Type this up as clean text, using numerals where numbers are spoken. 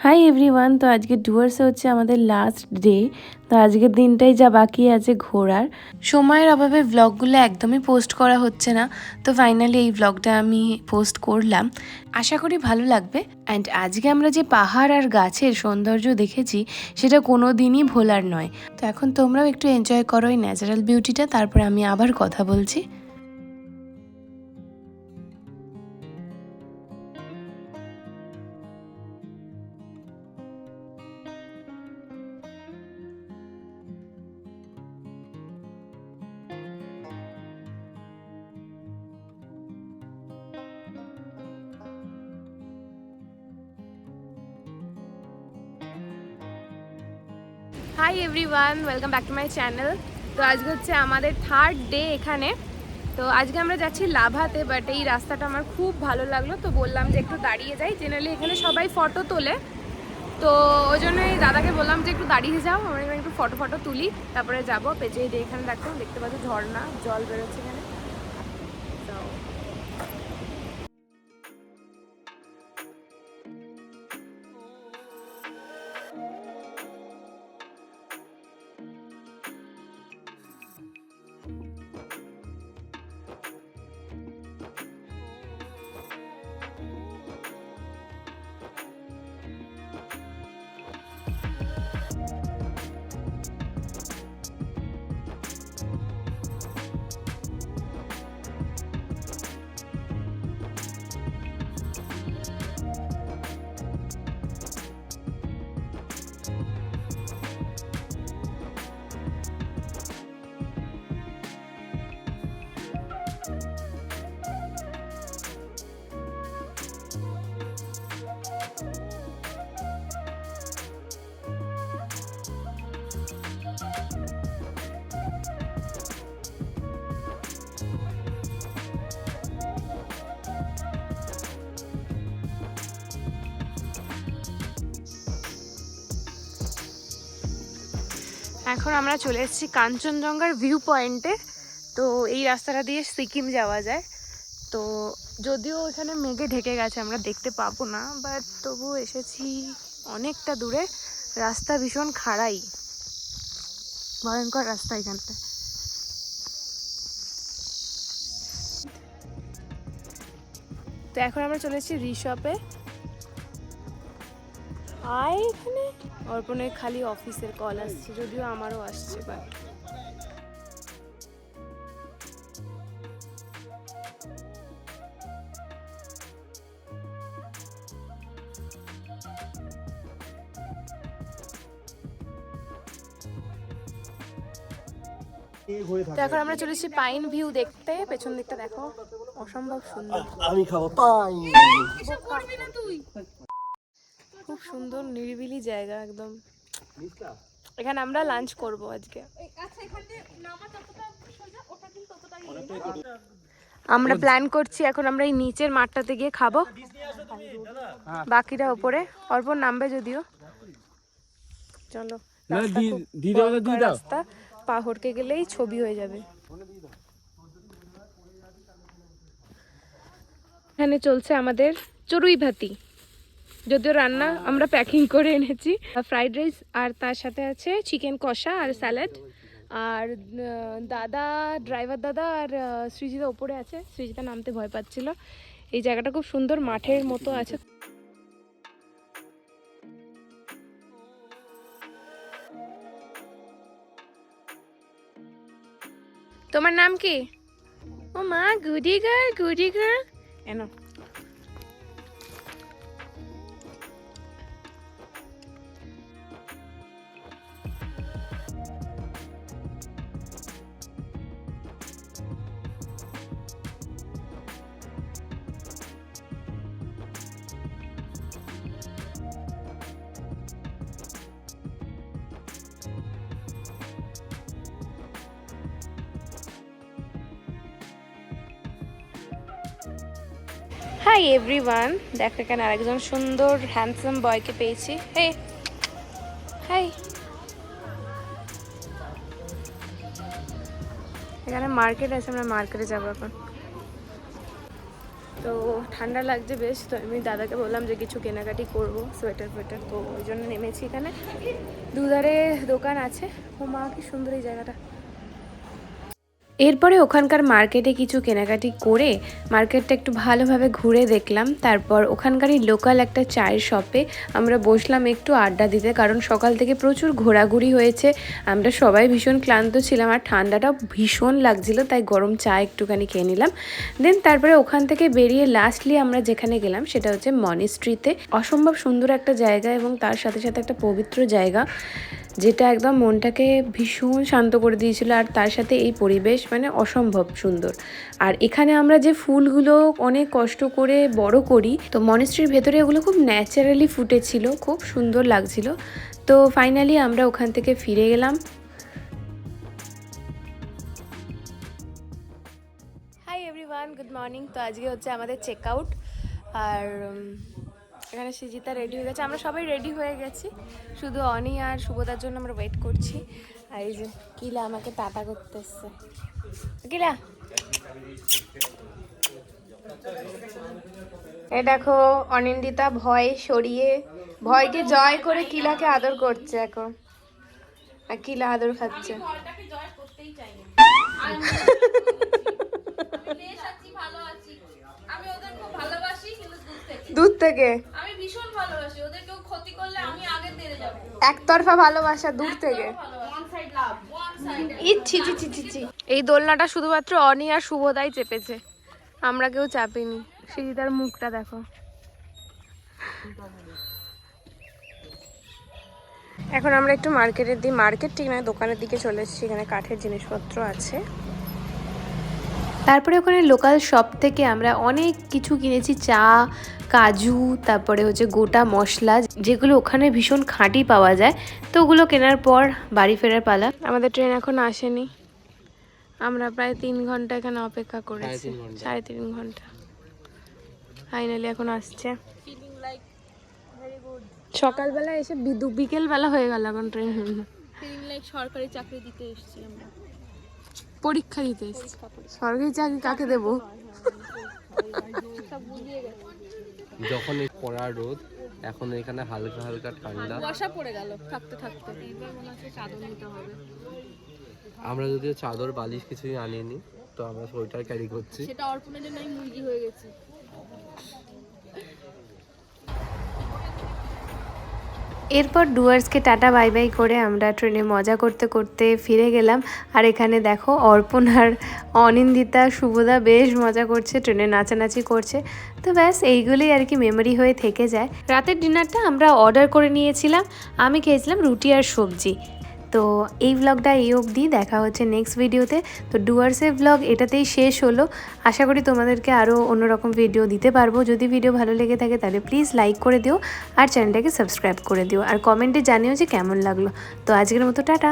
Hi everyone. তো আজকে ডুয়ার্সে হচ্ছে আমাদের লাস্ট ডে। তো আজকের দিনটাই যা বাকি আছে ঘোরার। সময়ের অভাবে ভ্লগগুলো একদমই পোস্ট করা হচ্ছে না। তো ফাইনালি এই ভ্লগটা আমি পোস্ট করলাম, আশা করি ভালো লাগবে। অ্যান্ড আজকে আমরা যে পাহাড় আর গাছের সৌন্দর্য দেখেছি সেটা কোনো দিনই ভোলার নয়। তো এখন তোমরাও একটু এনজয় করো এই ন্যাচারাল বিউটিটা, তারপর আমি আবার কথা বলছি। Hi everyone, welcome back to my channel. তো আজকে হচ্ছে আমাদের থার্ড ডে এখানে। তো আজকে আমরা যাচ্ছি লাভাতে, বাট এই রাস্তাটা আমার খুব ভালো লাগলো, তো বললাম যে একটু দাঁড়িয়ে যাই। জেনারেলি এখানে সবাই ফটো তোলে, তো ওই জন্যই দাদাকে বললাম যে একটু দাঁড়িয়ে যাও, আমরা এখানে একটু ফটো তুলি, তারপরে যাবো। পেঁচে দিয়ে এখানে দেখতে পাচ্ছি ঝর্ণা, জল বেরোচ্ছে এখানে। তো এখন আমরা চলে এসেছি কাঞ্চনজঙ্ঘার ভিউ পয়েন্টে। তো এই রাস্তাটা দিয়ে সিকিম যাওয়া যায়। তো যদিও এখানে মেঘে ঢেকে গেছে, আমরা দেখতে পাবো না, বাট তবুও এসেছি অনেকটা দূরে। রাস্তা ভীষণ খাড়াই, ভয়ঙ্কর রাস্তা এখানটা। তো এখন আমরা চলে এসেছি রিসপে। আর এখানে অর্পণের খালি অফিসের কল আসছে, যদিও আমারও আসছে, বাট তো এখন আমরা চলেছি পাইন ভিউ দেখতে। পেছন দিকটা দেখো, অসম্ভব সুন্দর। আমি খাবো পাইন। খুব সুন্দর নিরিবিলি জায়গা একদম। এখানে আমরা লাঞ্চ করব আজকে। আমরা প্ল্যান করছি এখন আমরা এই নিচের মাঠটাতে গিয়ে খাবো, বাকিটা ওপরে। অর্পণ নামবে যদিও। চলো, রাস্তা পাহড়কে গেলেই ছবি হয়ে যাবে। এখানে চলছে আমাদের চড়ুই ভাতি, যদিও রান্না আমরা প্যাকিং করে এনেছি। ফ্রাইড রাইস, আর তার সাথে আছে চিকেন কষা আর স্যালাড। আর দাদা, ড্রাইভার দাদা আর সৃজিতা ওপরে আছে। সৃজিতা নামতে ভয় পাচ্ছিল। এই জায়গাটা খুব সুন্দর, মাঠের মতো আছে। তোমার নাম কি? ও মা, গুডি গার্ল, গুডি গার্ল। এনো। হাই এভরিওয়ান, দেখো এখানে আরেকজন সুন্দর হ্যান্ডসাম বয়কে পেয়েছি। হে হাই। এখানে মার্কেট আছে, আমরা মার্কেটে যাবো এখন। তো ঠান্ডা লাগছে বেশ, তো আমি দাদাকে বললাম যে কিছু কেনাকাটি করব, সোয়েটার ফোয়েটার, তো ওই জন্য নেমেছি এখানে। দুধারে দোকান আছে। ও মা, কি সুন্দর এই জায়গাটা। এরপরে ওখানকার মার্কেটে কিছু কেনাকাটি করে মার্কেটটা একটু ভালোভাবে ঘুরে দেখলাম। তারপর ওখানকারই লোকাল একটা চায়ের শপে আমরা বসলাম একটু আড্ডা দিতে, কারণ সকাল থেকে প্রচুর ঘোরাঘুরি হয়েছে, আমরা সবাই ভীষণ ক্লান্ত ছিলাম আর ঠান্ডাটাও ভীষণ লাগছিল, তাই গরম চা একটুখানি খেয়ে নিলাম। দেন তারপরে ওখান থেকে বেরিয়ে লাস্টলি আমরা যেখানে গেলাম সেটা হচ্ছে মনিস্ট্রিতে। অসম্ভব সুন্দর একটা জায়গা এবং তার সাথে সাথে একটা পবিত্র জায়গা, যেটা একদম মনটাকে ভীষণ শান্ত করে দিয়েছিল। আর তার সাথে এই পরিবেশ মানে অসম্ভব সুন্দর। আর এখানে আমরা যে ফুলগুলো অনেক কষ্ট করে বড় করি, তো মনেস্ট্রির ভেতরে ওগুলো খুব ন্যাচারালি ফুটেছিল, খুব সুন্দর লাগছিল। তো ফাইনালি আমরা ওখান থেকে ফিরে গেলাম। Hi everyone, good morning. তো আজকে হচ্ছে আমাদের চেক আউট, আর এখানে সৃজিতা রেডি হয়ে গেছে, আমরা সবাই রেডি হয়ে গেছি, শুধু অনি আর শুভদার জন্য আমরা ওয়েট করছি। আর এই যে কিলা আমাকে টাটা করতে এসছে। কিলা, এ দেখো অনিন্দিতা ভয় সরিয়ে, ভয়কে জয় করে কিলাকে আদর করছে এখন, আর কিলা আদর খাচ্ছে। দূর থেকে আমি ভীষণ ভালোবাসি ওদের, কেউ ক্ষতি করলে আমি আগে তেড়ে যাব। একতরফা ভালোবাসা, দূর থেকে। ইচ্ছি ছি ছি ছি ছি। এই দোলনাটা শুধুমাত্র অনি আর শুভদাই চেপেছে, আমরা কেউ চাপিনি। সৃজিতার মুখটা দেখো। এখন আমরা একটু মার্কেট ঠিক নয়, দোকানের দিকে চলে এসেছি, এখানে কাঠের জিনিসপত্র আছে। তারপরে ওখানে লোকাল শপ থেকে আমরা অনেক কিছু কিনেছি, চা, কাজু, তারপরে হচ্ছে গোটা মশলা, যেগুলো ওখানে ভীষণ খাঁটি পাওয়া যায়। তো ওগুলো কেনার পর বাড়ি ফেরার পালা। আমাদের ট্রেন এখন আসেনি, আমরা প্রায় 3 ঘন্টা এখানে অপেক্ষা করেছি, 3.5 ঘন্টা। ফাইনালি এখন আসছে। সকালবেলা এসে বিকেলবেলা হয়ে গেল, এখন ট্রেন সরকারি চাকরি দিতে এসেছি আমরা, পরীক্ষা দিতে এসেছি। সরকারি চাকরি কাকে দেবো? যখন এই পড়া রোদ, এখন এখানে হালকা হালকা ঠান্ডা, কুয়াশা পড়ে গেল থাকতে থাকতে। এইবার মনে হচ্ছে চাদর নিতে হবে। আমরা যদিও চাদর বালিশ কিছুই আনিনি, তো আমরা সোয়েটার ক্যারি করছি। সেটা অর্পণের জন্য আমি মুরগি হয়ে গেছি। এরপর ডুয়ার্সকে টাটা বাই বাই করে আমরা ট্রেনে মজা করতে করতে ফিরে গেলাম। আর এখানে দেখো অর্পণ আর অনিন্দিতা, শুভদা বেশ মজা করছে, ট্রেনে নাচানাচি করছে। তো ব্যাস এইগুলোই আর কি মেমোরি হয়ে থেকে যায়। রাতের ডিনারটা আমরা অর্ডার করে নিয়েছিলাম, আমি খেয়েছিলাম রুটি আর সবজি। তো এই ব্লগটা এই অবধি, দেখা হচ্ছে নেক্সট ভিডিওতে। তো ডুয়ার্সের ব্লগ এটাতেই শেষ হলো। আশা করি তোমাদেরকে আরও অন্যরকম ভিডিও দিতে পারবো। যদি ভিডিও ভালো লেগে থাকে তাহলে প্লিজ লাইক করে দিও আর চ্যানেলটাকে সাবস্ক্রাইব করে দিও, আর কমেন্টে জানিও যে কেমন লাগলো। তো আজকের মতো টাটা।